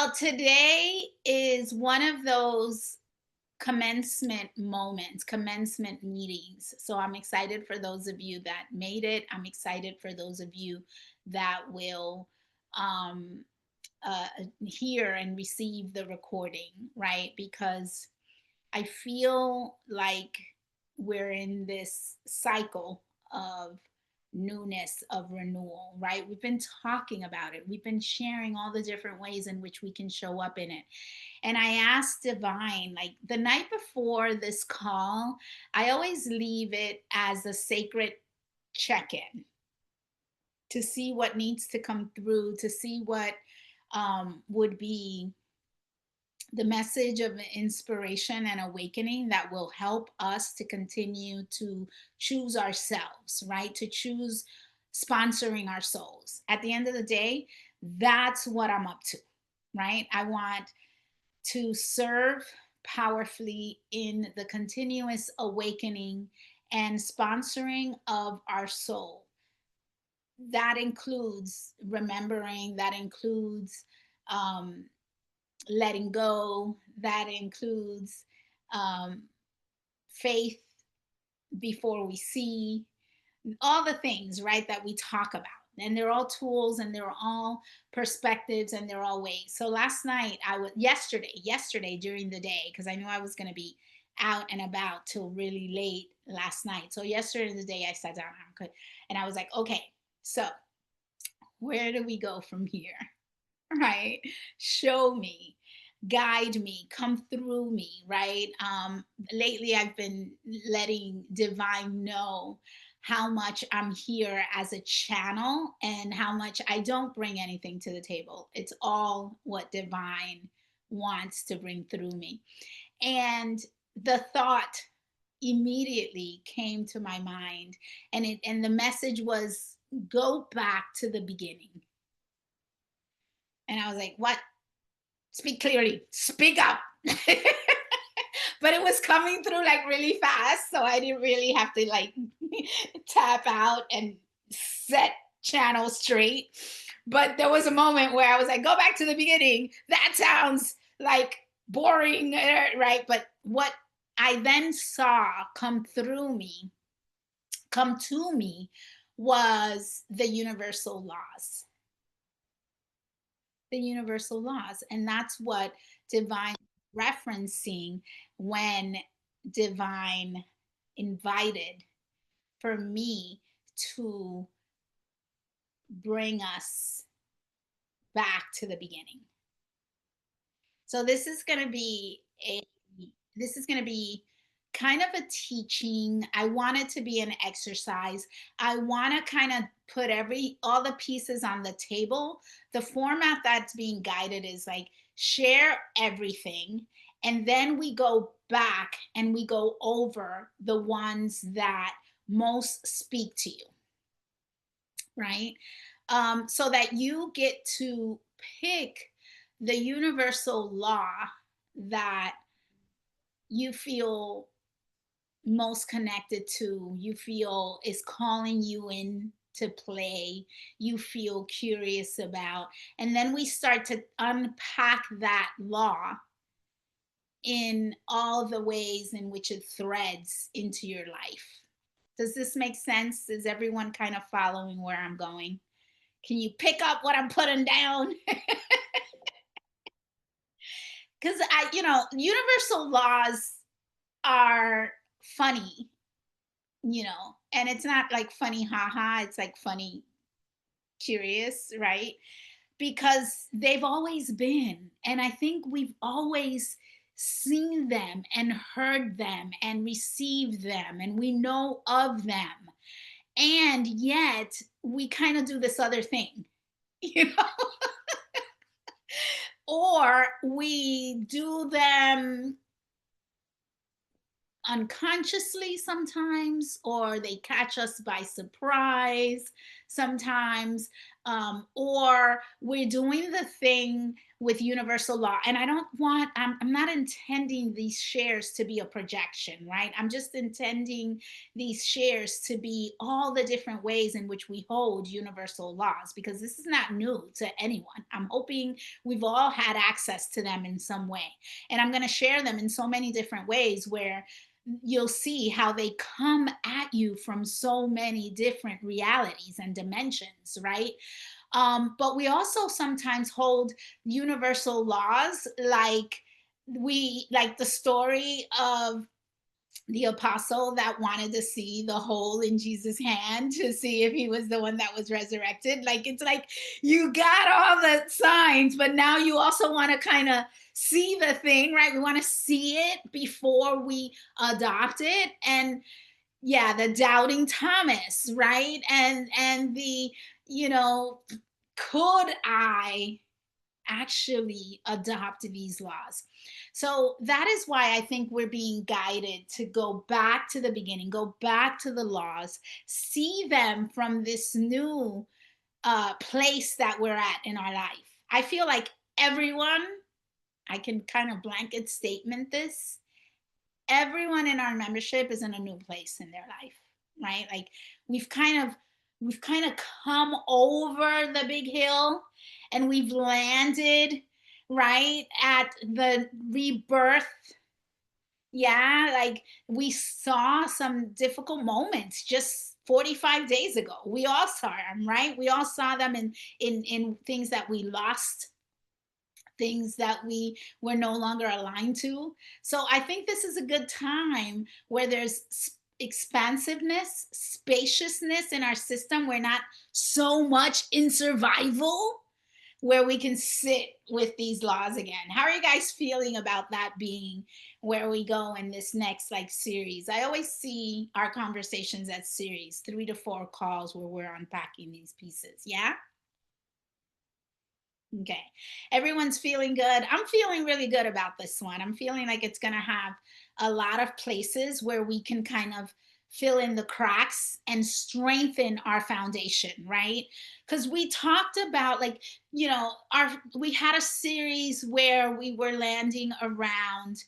Well, today is one of those commencement moments, commencement meetings. So I'm excited for those of you that made it. I'm excited for those of you that will um, hear and receive the recording, right? Because I feel like we're in this cycle of newness, of renewal, right? We've been talking about it. We've been sharing all the different ways in which we can show up in it. And I asked Divine, like the night before this call, I always leave it as a sacred check in to see what needs to come through, to see what would be the message of inspiration and awakening that will help us to continue to choose ourselves, right? To choose sponsoring our souls. At the end of the day, that's what I'm up to, right? I want to serve powerfully in the continuous awakening and sponsoring of our soul. That includes remembering, that includes um, letting go, that includes um, faith before we see, all the things, right, that we talk about. And they're all tools and they're all perspectives and they're all ways. So last night, yesterday during the day, because I knew I was going to be out and about till really late last night. So yesterday in the day, I sat down and I was like, okay, so where do we go from here? Right? Show me, guide me, come through me, right? Lately, I've been letting Divine know how much I'm here as a channel and how much I don't bring anything to the table. It's all what Divine wants to bring through me. And the thought immediately came to my mind, and the message was, go back to the beginning. And I was like, what? Speak clearly, speak up. But it was coming through like really fast, so I didn't really have to like tap out and set channel straight. But there was a moment where I was like, go back to the beginning. That sounds like boring, right? But what I then saw come to me, was the universal laws. The universal laws. And that's what Divine referencing when Divine invited for me to bring us back to the beginning. So this is going to be kind of a teaching. I want it to be an exercise. I want to kind of put all the pieces on the table. The format that's being guided is like share everything, and then we go back and we go over the ones that most speak to you, right? So that you get to pick the universal law that you feel most connected to, you feel is calling you in to play, you feel curious about. And then we start to unpack that law in all the ways in which it threads into your life. Does this make sense? Is everyone kind of following where I'm going? Can you pick up what I'm putting down? Because universal laws are funny, and it's not like funny haha, it's like funny curious, right? Because they've always been, and I think we've always seen them and heard them and received them, and we know of them, and yet we kind of do this other thing, you know or we do them unconsciously sometimes, or they catch us by surprise sometimes, or we're doing the thing with universal law. And I don't want, I'm not intending these shares to be a projection, right? I'm just intending these shares to be all the different ways in which we hold universal laws, because this is not new to anyone. I'm hoping we've all had access to them in some way. And I'm going to share them in so many different ways where you'll see how they come at you from so many different realities and dimensions, right? But we also sometimes hold universal laws, like like the story of the apostle that wanted to see the hole in Jesus' hand to see if he was the one that was resurrected. Like, it's like you got all the signs, but now you also want to kind of see the thing, right? We want to see it before we adopt it. And yeah, the doubting Thomas, right? And the, you know, could I actually adopt these laws? So that is why I think we're being guided to go back to the beginning, go back to the laws, see them from this new place that we're at in our life. I feel like everyone, I can kind of blanket statement this, everyone in our membership is in a new place in their life, right? Like we've kind of we've kind of come over the big hill and we've landed right at the rebirth. Yeah, like we saw some difficult moments just 45 days ago. We all saw them, right? We all saw them in things that we lost, things that we were no longer aligned to. So I think this is a good time where there's expansiveness, spaciousness in our system. We're not so much in survival, where we can sit with these laws again. How are you guys feeling about that being where we go in this next like series? I always see our conversations as series, 3 to 4 calls where we're unpacking these pieces. Yeah. Okay. Everyone's feeling good. I'm feeling really good about this one. I'm feeling like it's going to have a lot of places where we can kind of fill in the cracks and strengthen our foundation, right? Because we talked about like, we had a series where we were landing around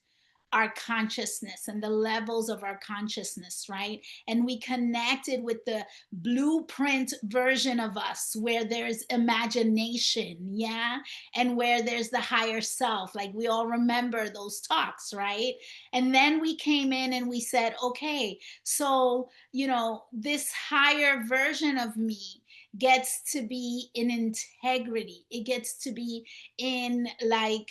our consciousness and the levels of our consciousness, right? And we connected with the blueprint version of us where there's imagination, yeah? And where there's the higher self. Like we all remember those talks, right? And then we came in and we said, okay, so, this higher version of me gets to be in integrity. It gets to be in like,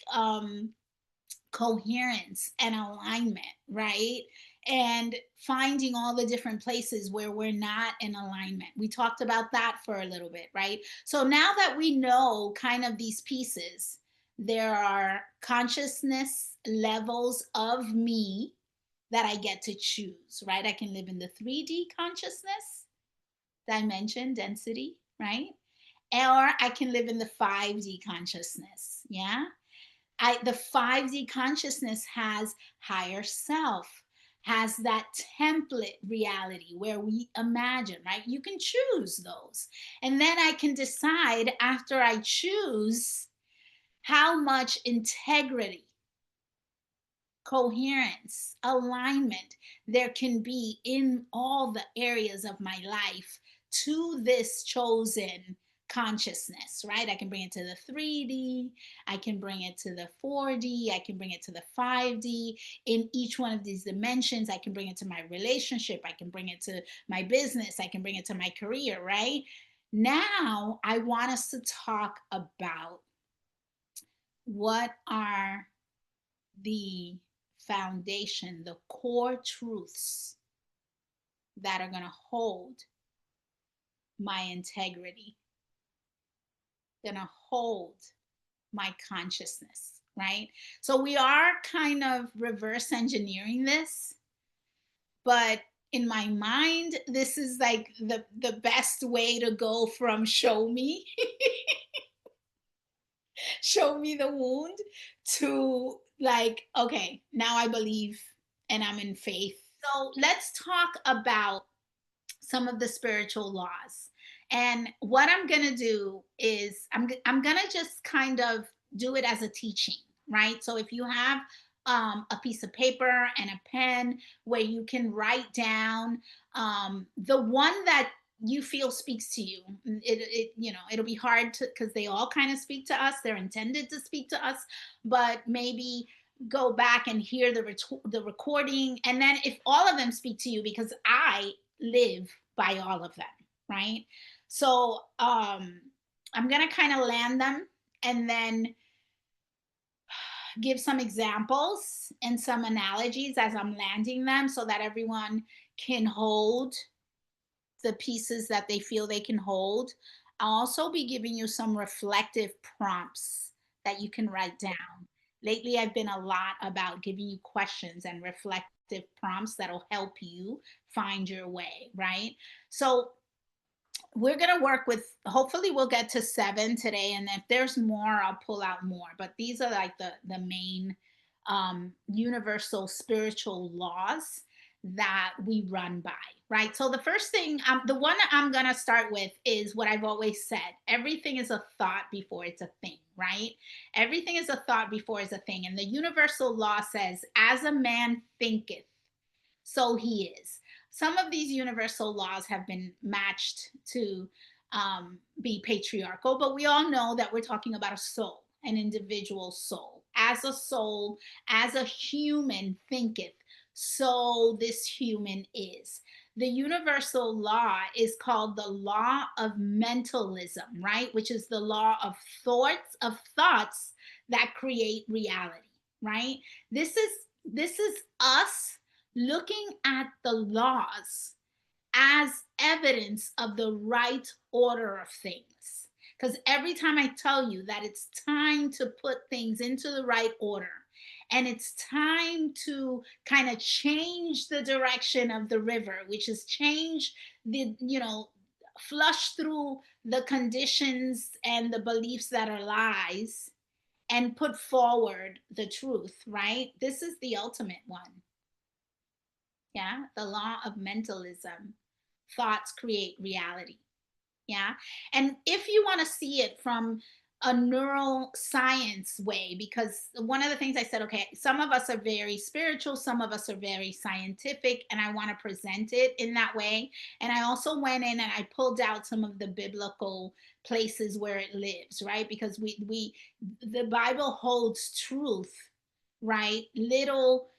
coherence and alignment, right? And finding all the different places where we're not in alignment. We talked about that for a little bit, right? So now that we know kind of these pieces, there are consciousness levels of me that I get to choose, right? I can live in the 3D consciousness, dimension, density, right? Or I can live in the 5D consciousness, yeah? The 5D consciousness has higher self, has that template reality where we imagine, right? You can choose those. And then I can decide after I choose how much integrity, coherence, alignment there can be in all the areas of my life to this chosen consciousness, right? I can bring it to the 3D, I can bring it to the 4D, I can bring it to the 5D. In each one of these dimensions, I can bring it to my relationship, I can bring it to my business, I can bring it to my career, right? Now, I want us to talk about what are the foundation, the core truths that are going to hold my integrity, going to hold my consciousness, right? So we are kind of reverse engineering this, but in my mind, this is like the best way to go from show me, show me the wound, to like, okay, now I believe and I'm in faith. So let's talk about some of the spiritual laws. And what I'm going to do is I'm going to just kind of do it as a teaching, right? So if you have a piece of paper and a pen where you can write down the one that you feel speaks to you. It you know, it'll be hard to, because they all kind of speak to us. They're intended to speak to us, but maybe go back and hear the recording, and then if all of them speak to you, because I live by all of them, right? So I'm gonna kind of land them and then give some examples and some analogies as I'm landing them so that everyone can hold the pieces that they feel they can hold. I'll also be giving you some reflective prompts that you can write down. Lately, I've been a lot about giving you questions and reflective prompts that'll help you find your way, right? So, we're going to work with, hopefully we'll get to 7 today, and if there's more I'll pull out more, but these are like the main universal spiritual laws that we run by, right? So the first thing, the one I'm going to start with is what I've always said: everything is a thought before it's a thing, right? Everything is a thought before it's a thing, and the universal law says, as a man thinketh, so he is. Some of these universal laws have been matched to be patriarchal, but we all know that we're talking about a soul, an individual soul. As a soul, as a human thinketh, so this human is. The universal law is called the law of mentalism, right? Which is the law of thoughts that create reality, right? This is us looking at the laws as evidence of the right order of things. Because every time I tell you that it's time to put things into the right order, and it's time to kind of change the direction of the river, which is change the, flush through the conditions and the beliefs that are lies and put forward the truth, right? This is the ultimate one. Yeah, the law of mentalism. Thoughts create reality. Yeah. And if you want to see it from a neuroscience way, because one of the things I said, okay, some of us are very spiritual, some of us are very scientific, and I want to present it in that way. And I also went in and I pulled out some of the biblical places where it lives, right? Because the Bible holds truth, right? Little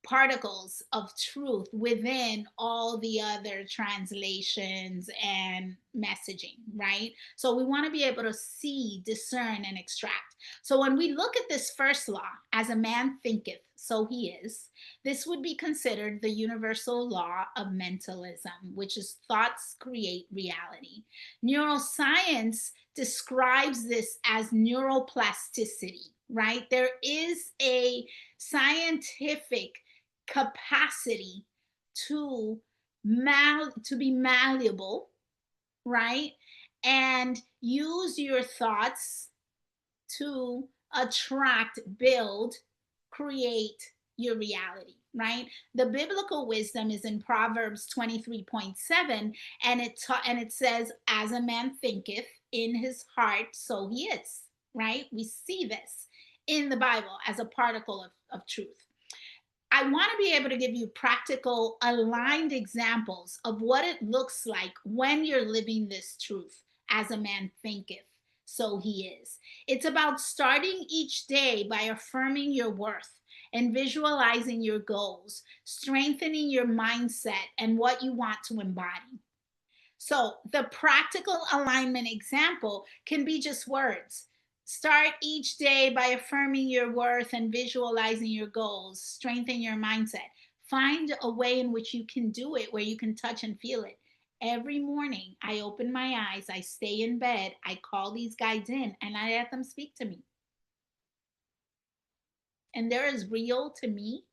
particles of truth within all the other translations and messaging, right? So we want to be able to see, discern, and extract. So when we look at this first law, as a man thinketh, so he is, this would be considered the universal law of mentalism, which is thoughts create reality. Neuroscience describes this as neuroplasticity, right? There is a scientific capacity to to be malleable, right? And use your thoughts to attract, build, create your reality, right? The biblical wisdom is in Proverbs 23:7, and it says, as a man thinketh in his heart, so he is, right? We see this in the Bible as a particle of truth. I want to be able to give you practical, aligned examples of what it looks like when you're living this truth. As a man thinketh, so he is. It's about starting each day by affirming your worth and visualizing your goals, strengthening your mindset and what you want to embody. So the practical alignment example can be just words. Start each day by affirming your worth and visualizing your goals. Strengthen your mindset. Find a way in which you can do it where you can touch and feel it. Every morning, I open my eyes, I stay in bed, I call these guides in, and I let them speak to me. And they're as real to me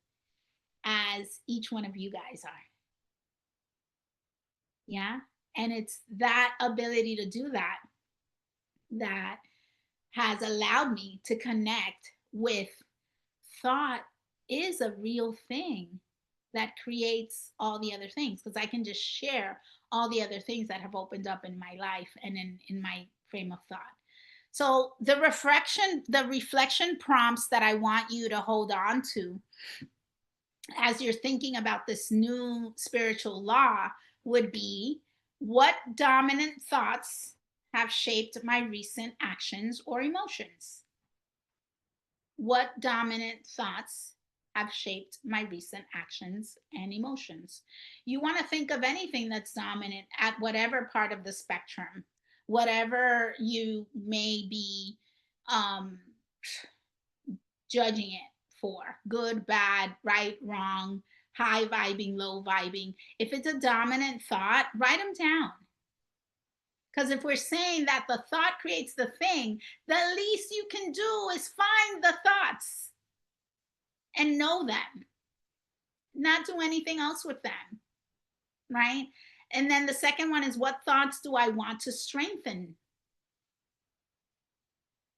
as each one of you guys are. Yeah. And it's that ability to do that has allowed me to connect with thought is a real thing that creates all the other things, because I can just share all the other things that have opened up in my life and in my frame of thought. So the reflection prompts that I want you to hold on to as you're thinking about this new spiritual law would be, what dominant thoughts have shaped my recent actions or emotions? What dominant thoughts have shaped my recent actions and emotions? You want to think of anything that's dominant at whatever part of the spectrum, whatever you may be um, judging it for, good, bad, right, wrong, high vibing, low vibing. If it's a dominant thought, write them down. Because if we're saying that the thought creates the thing, the least you can do is find the thoughts and know them, not do anything else with them, right? And then the second one is, what thoughts do I want to strengthen,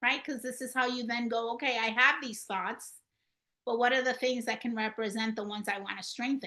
right? Because this is how you then go, okay, I have these thoughts, but what are the things that can represent the ones I want to strengthen?